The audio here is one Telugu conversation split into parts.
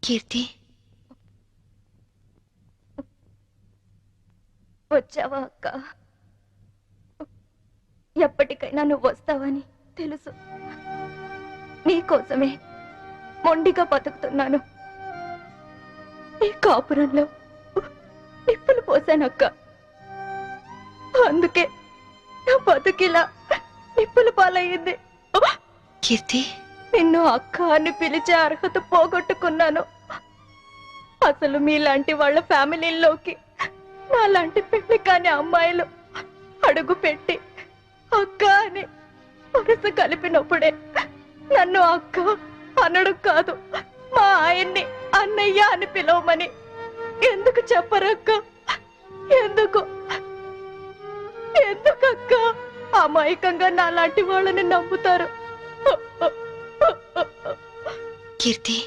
కీర్తి, వచ్చావా అక్క? ఎప్పటికైనా నువ్వు వస్తావని తెలుసు. నీకోసమే మొండిగా బతుకుతున్నాను. ఈ కాపురంలో నిప్పులు పోసానక్క. అందుకే నా బతుకిలా నిప్పులు పాలయ్యింది. కీర్తి, నిన్ను అక్క అని పిలిచే అర్హత పోగొట్టుకున్నాను. అసలు మీలాంటి వాళ్ళ ఫ్యామిలీల్లోకి నాలాంటి పెళ్లి కాని అమ్మాయిలు అడుగు పెట్టి అక్క అని వరుస కలిపినప్పుడే నన్ను అక్క అనడు కాదు, మా ఆయన్ని అన్నయ్య అని పిలవమని ఎందుకు చెప్పరక్క? ఎందుకు ఎందుకక్క అమాయకంగా నాలాంటి వాళ్ళని నమ్ముతారు? కీర్తి,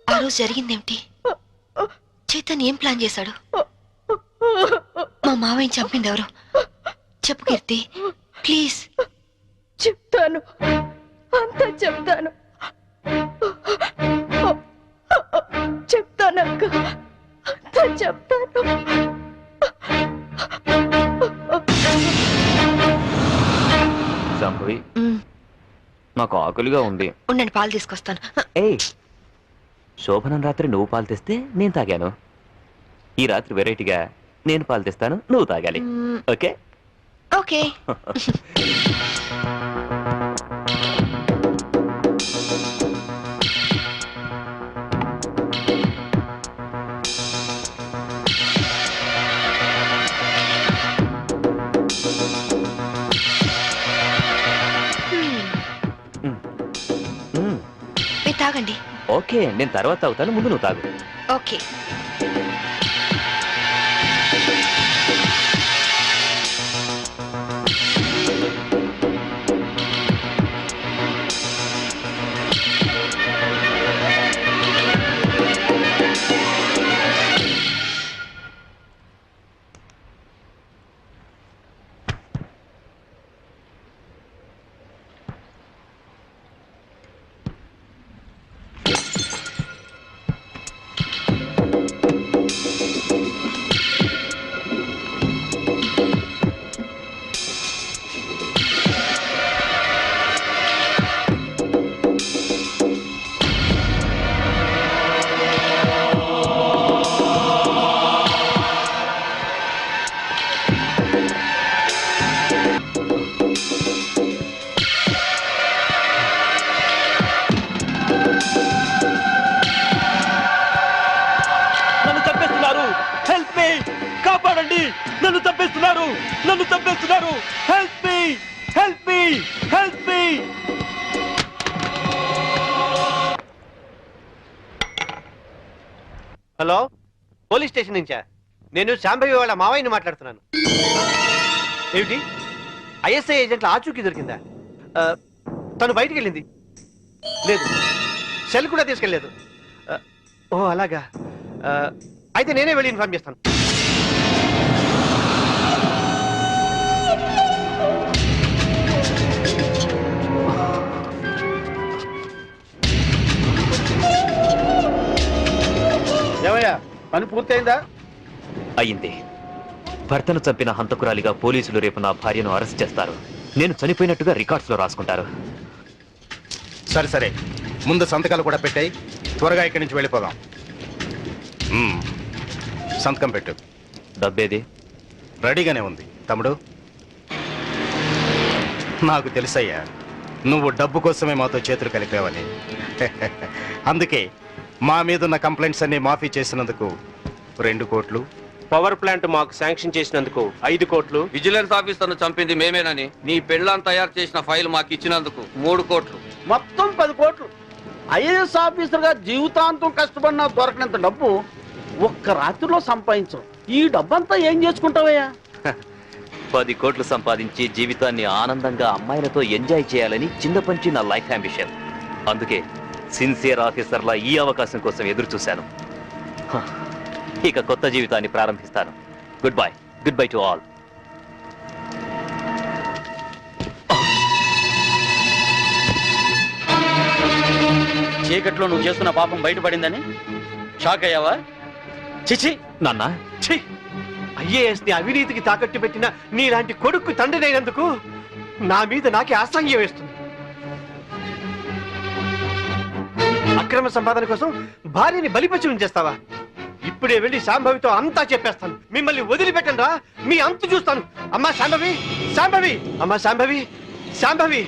ఆ రోజు జరిగిందేమిటి? చైతన్ ఏం ప్లాన్ చేశాడు? మా మావయ్యని చంపింది ఎవరు? చెప్పు కీర్తి, ప్లీజ్. చెప్తాను, అంతా చెప్తాను. చెప్తానక్క, అంతా చెప్తాను. సంభవి, నాకు ఆకలిగా ఉంది. ఉండండి, పాలు తీసుకొస్తాను. ఏయ్, శోభనం రాత్రి నువ్వు పాలు తెస్తే నేను తాగాను. ఈ రాత్రి వెరైటీగా నేను పాలు తెస్తాను, నువ్వు తాగాలి. Okay okay. మీరు తాగండి. ఓకే, నేను తర్వాత తాగుతాను, ముందు నువ్వు తాగు. ఓకే. నన్ను తప్పేస్తున్నారు, నన్ను తప్పేస్తున్నారు. Help me, help me, help me. Hello, police station నుంచా? నేను శాంభవి వాళ్ళ మావయ్యని మాట్లాడుతున్నాను. ఏమిటి, ఐఎస్ఐ ఏజెంట్ల ఆచూకీ దొరికిందా? తను బయటికి వెళ్ళింది లేదు, సెల్ కూడా తీసుకెళ్ళలేదు. ఓ అలాగా, అయితే నేనే వెళ్ళి ఇన్ఫార్మ్ చేస్తాను. ఏమయ్యా, పని పూర్తయిందా? అయింది. భర్తను చంపిన హంతకురాలిగా పోలీసులు రేపు నా భార్యను అరెస్ట్ చేస్తారు. నేను చనిపోయినట్టుగా రికార్డ్స్ లో రాసుకుంటారు. సరే సరే, ముందు సంతకాలు కూడా పెట్టాయి, త్వరగా ఇక్కడి నుంచి వెళ్ళిపోదాం. సంతకం పెట్టు. డబ్బేది? రెడీగానే ఉంది తమ్ముడు. నాకు తెలుసయ్యా, నువ్వు డబ్బు కోసమే మాతో చేతులు కలిపావని. అందుకే మా మీదున్న కంప్లైంట్స్ అన్ని మాఫీ చేసినందుకు 2 కోట్లు, పవర్ ప్లాంట్ మాకు శాంక్షన్ చేసినందుకు 5 కోట్లు, విజిలెన్స్ ఆఫీసర్ను చంపింది మేమేనని నీ పెళ్ళాన్ని తయారు చేసిన ఫైల్ మాకు ఇచ్చినందుకు 3 కోట్లు, మొత్తం 10 కోట్లు. ఐఏఎస్ ఆఫీసర్ గా జీవితాంతం కష్టపడినా దొరకనంత డబ్బు ఒక్క రాత్రిలో సంపాదించవు. ఈ డబ్బంతా ఏం చేసుకుంటావయ్యా? 10 కోట్లు సంపాదించి జీవితాన్ని ఆనందంగా అమ్మాయిలతో ఎంజాయ్ చేయాలని చిన్నపంచి నా లైఫ్ అంబిషన్. అందుకే సిన్సియర్ ఆఫీసర్లా ఈ అవకాశం కోసం ఎదురు చూశాను. ఇక కొత్త జీవితాన్ని ప్రారంభిస్తాను. Good bye, good bye to all. చీకట్లో నువ్వు చేస్తున్న పాపం బయటపడిందని షాక్ అయ్యావా? చిచి, నాన్న ఛీ! ఐఏఎస్ ని అవినీతికి తాకట్టు పెట్టిన నీలాంటి కొడుకు తండ్రినైనందుకు నా మీద నాకే అసహ్యం వేస్తుంది. అక్రమ సంపాదన కోసం భార్యని బలిపశువుని ఉంచేస్తావా? ఇప్పుడే వెళ్ళి శాంభవితో అంతా చెప్పేస్తాను. మిమ్మల్ని వదిలిపెట్టండి రా, మీ అంతు చూస్తాను. అమ్మా శాంభవి, శాంభవి, అమ్మా శాంభవి, శాంభవి.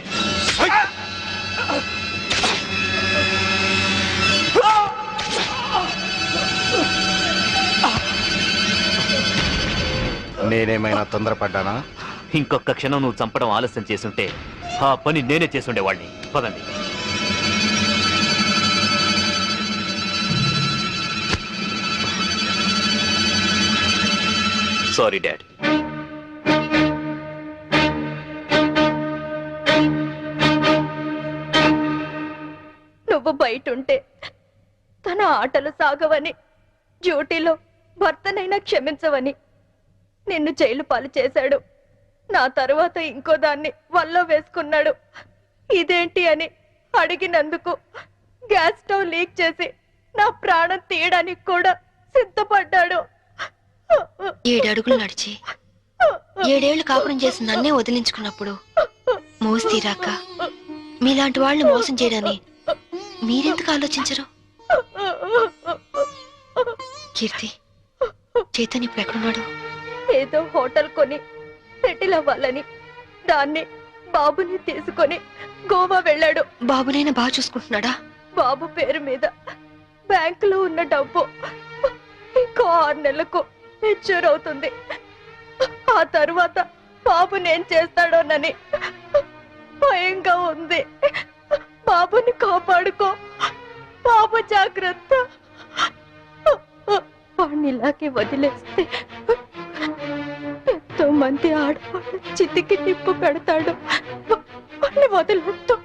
నేనేమైనా తొందరపడ్డానా? ఇంకొక క్షణం నువ్వు చంపడం ఆలస్యం చేసుంటే ఆ పని నేనే చేసుండేవాడిని. పదండి. Sorry dad. నువ్వు బయటుంటే తన ఆటలు సాగవని, డ్యూటీలో భర్తనైనా క్షమించవని నిన్ను జైలు పాలు చేశాడు. నా తరువాత ఇంకో దాన్ని వల్లో వేసుకున్నాడు. ఇదేంటి అని అడిగినందుకు గ్యాస్ స్టవ్ లీక్ చేసి నా ప్రాణం తీయడానికి కూడా సిద్ధపడ్డాడు. 7 అడుగులు నడిచి 7 ఏళ్లు కాపురం చేసి నన్నే వదిలించుకున్నప్పుడు మోసి తీరాక మీలాంటి వాళ్ళని మోసం చేయడాన్ని మీరెందుకు ఆలోచించరు? కీర్తి, చైతన్య ఇప్పుడు ఎక్కడున్నాడు? ఏదో హోటల్ కొని సెటిల్ అవ్వాలని దాన్ని బాబుని తీసుకొని గోవా వెళ్ళాడు. బాబునైనా బాగా చూసుకుంటున్నాడా? బాబు పేరు మీద బ్యాంకులో ఉన్న డబ్బు ఇంకో 6 నెలలకు మెచ్యూర్ అవుతుంది. ఆ తరువాత బాబు నేను చేస్తాడోనని భయంగా ఉంది. బాబుని కాపాడుకో, బాబు జాగ్రత్త. వాడిని ఇలాగే వదిలేస్తే ఎంతో మంది ఆడవాళ్ళు చితికి నిప్పు పెడతాడు. వాడిని వదిలేస్తూ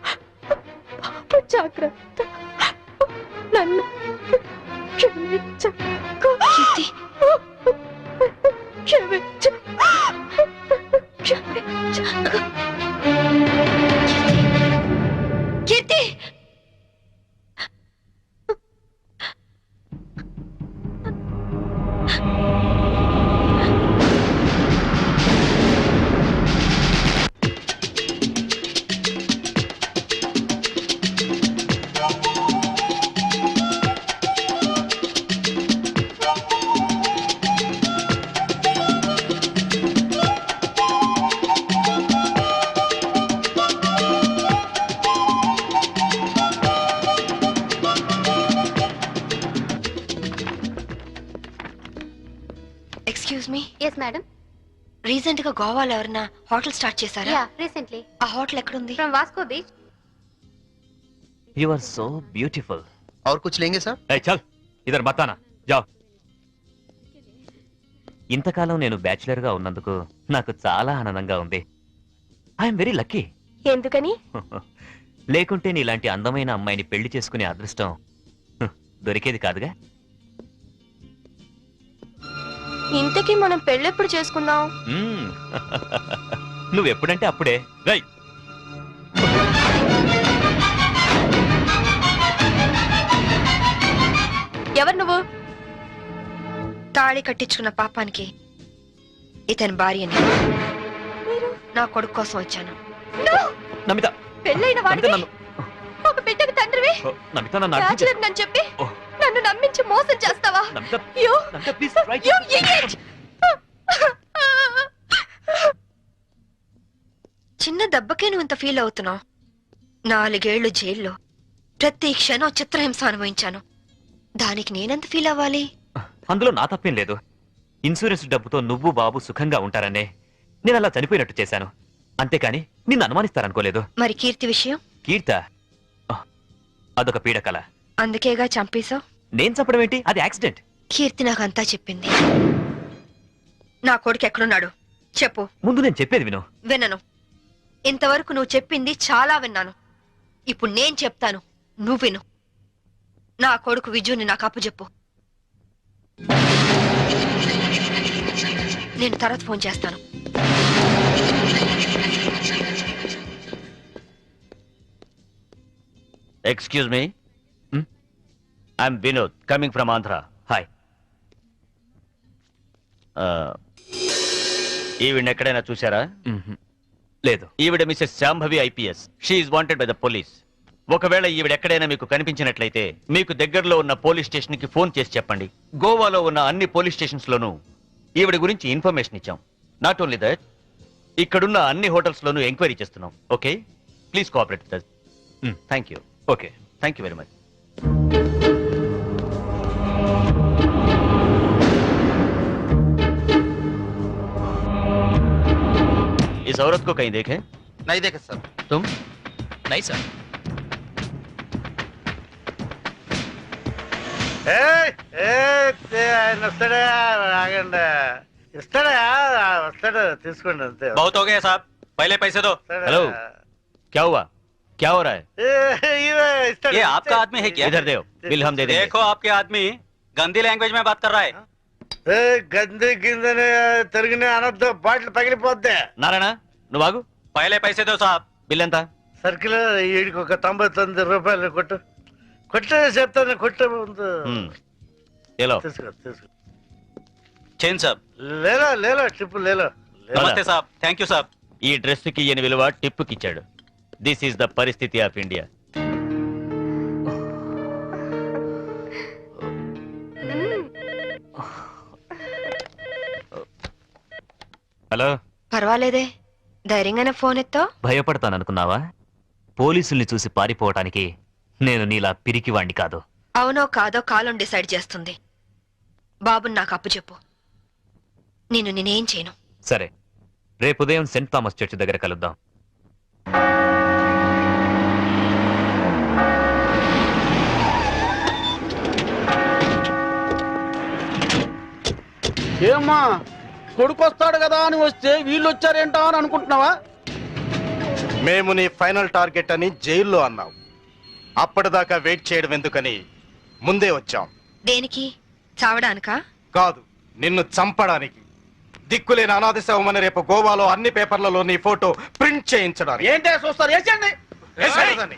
బాబు జాగ్రత్త. నన్ను క్షమించకు. కీర్తి, క్షమించు, క్షమించకు. Keerthi, excuse me. Yes madam. Recent గా గోవాలో ఎవరన్నా హోటల్ స్టార్ట్ చేశారా? యా, రీసెంట్లీ ఆ హోటల్ ఎక్కడుంది? From Vasco beach. You are so beautiful. और कुछ लेंगे सर? ఏ చల్, ఇదర్ బతానా జా. ఇంతకాలం నేను బ్యాచులర్ గా ఉన్నందుకు నాకు చాలా ఆనందంగా ఉంది. I'm very lucky. ఎందుకని? లేకుంటే నీలాంటి అందమైన అమ్మాయిని పెళ్లి చేసుకునే అదృష్టం దొరికేది కాదుగా. ఇంతకీ మనం పెళ్ళెప్పుడు చేసుకుందాం? మ్మ్. నువ్వెప్పుడంటే అప్పుడే. రై, ఎవరు నువ్వు? తాళి కట్టించుకున్న పాపానికి ఇతని భార్యని నా కొడుకు కోసం వచ్చాను. నమిత, పెళ్ళైన నమిత వాడివి, నన్ను, ఒక బిడ్డకు తండ్రివి, ఓ, నమిత నన్ను అర్థం బ్యాచులర్ చేసుకో. నన్ను చెప్పి ఓ. నన్ను నమ్మించి మోసం చేస్తావా? Namitha, You, Namitha, please try to- you idiot! చిన్న దెబ్బకే నువ్వు ఇంత ఫీల్ అవుతున్నావు. 4 ఏళ్లు జైల్లో ప్రతి క్షణం చిత్రహింస అనుభవించాను. దానికి నేనెంత ఫీల్ అవ్వాలి? అందులో నా తప్పేం లేదు. ఇన్సూరెన్స్ డబ్బుతో నువ్వు బాబు సుఖంగా ఉంటారనే నేను అలా చనిపోయినట్టు చేశాను. అంతేకాని నిన్ను అనుమానిస్తారనుకోలేదు. మరి కీర్తి విషయం? కీర్త అదొక పీడకల. అందుకేగా చంపేశావు. నేను చెప్పడం ఏంటి? అది యాక్సిడెంట్. కీర్తి నాకు అంతా చెప్పింది. నా కొడుకు ఎక్కడున్నాడు చెప్పు. ముందు నేను చెప్పేది విను. వినను. ఇంతవరకు నువ్వు చెప్పింది చాలా విన్నాను. ఇప్పుడు నేను చెప్తాను, నువ్వు విను. నా కొడుకు విజుని నాకు అప్పచెప్పు. నేను తర్వాత ఫోన్ చేస్తాను. Excuse me, I'm Vinod coming from Andhra. Hi. ఈవిడ ఎక్కడైనా చూసారా? లేదు. ఈవిడ Mrs Shambhavi IPS. She wanted by the police. ఒకవేళ ఈవిడ ఎక్కడైనా మీకు కనిపించినట్లయితే మీకు దగ్గరలో ఉన్న పోలీస్ స్టేషన్ కి ఫోన్ చేసి చెప్పండి. గోవాలో ఉన్న అన్ని పోలీస్ స్టేషన్స్ లోనూ ఈవిడ గురించి ఇన్ఫర్మేషన్ ఇచ్చాం. నాట్ ఓన్లీ దట్, ఇక్కడున్న అన్ని హోటల్స్ లోనూ ఎంక్వైరీ చేస్తున్నాం. Okay, please cooperate with us. Thank you. Okay, thank you very much. इस औरत को कहीं देखे? नहीं देखे सर. तुम? నై సార్. ఆయన వస్తాడా? ఆగండి, ఇస్తాడా? వస్తాడు, తీసుకోండి అంతే. बहुत हो गया साहब, पहले पैसे दो. हेलो, क्या हुआ? क्या हो रहा है? ये आपका आदमी है क्या? इधर दे, बिल हम दे देंगे. देखो आपके आदमी गंदी लैंग्वेज में बात कर रहा है. గంది గిందని తిరిగిన అనొద్దు, బాటిల్ పగిలిపోద్ది. నారాయణ నువ్వు ఆగు. पहले पैसे दो साहब. బిల్ ఎంత? సర్కిల్ వీడికి ఒక 99 రూపాయలు కొట్టు. కొట్టు చెప్తాను, కొట్టు ముందు. ఏలో తీసుకో తీసుకో. चेन साहब. లేలో లేలో ట్రిప్ లేలో. नमस्ते साहब, थैंक यू साहब. ఈ డ్రెస్ కి ఈయన విలువ టిప్పుకి ఇచ్చాడు. దిస్ ఈస్ ద పరిస్థితి ఆఫ్ ఇండియా. హలో. పర్వాలేదే, ధైర్యంగానే ఫోన్ ఎత్తో. భయపడతాననుకున్నావా? పోలీసుల్ని చూసి పారిపోవటానికి నేను నీలా పిరికివాణ్ణి కాదు. అవునో కాదో కాలం డిసైడ్ చేస్తుంది. బాబుని నాకు అప్పు చెప్పు, నేనేం చేయను. సరే, రేపు ఉదయం సెంట్ థామస్ చర్చ్ దగ్గర కలుద్దాం. ఏమ్మా, కొడుకు వస్తాడు కదా అని వస్తే వీళ్ళు వచ్చారేంటా అని అనుకుంటున్నావా? మేము నీ ఫైనల్ టార్గెట్ అని జైల్లో అన్నావు. అప్పటిదాకా వెయిట్ చేయడం ఎందుకని ముందే వచ్చాం. దేనికి? చావడానికా? కాదు, నిన్ను చంపడానికి. దిక్కులేని అనాథ శవమని రేపు గోవాలో అన్ని పేపర్లలో నీ ఫోటో ప్రింట్ చేయించడానికి. ఏంటే చూస్తారు, వేసేయండి. వేసేయదని.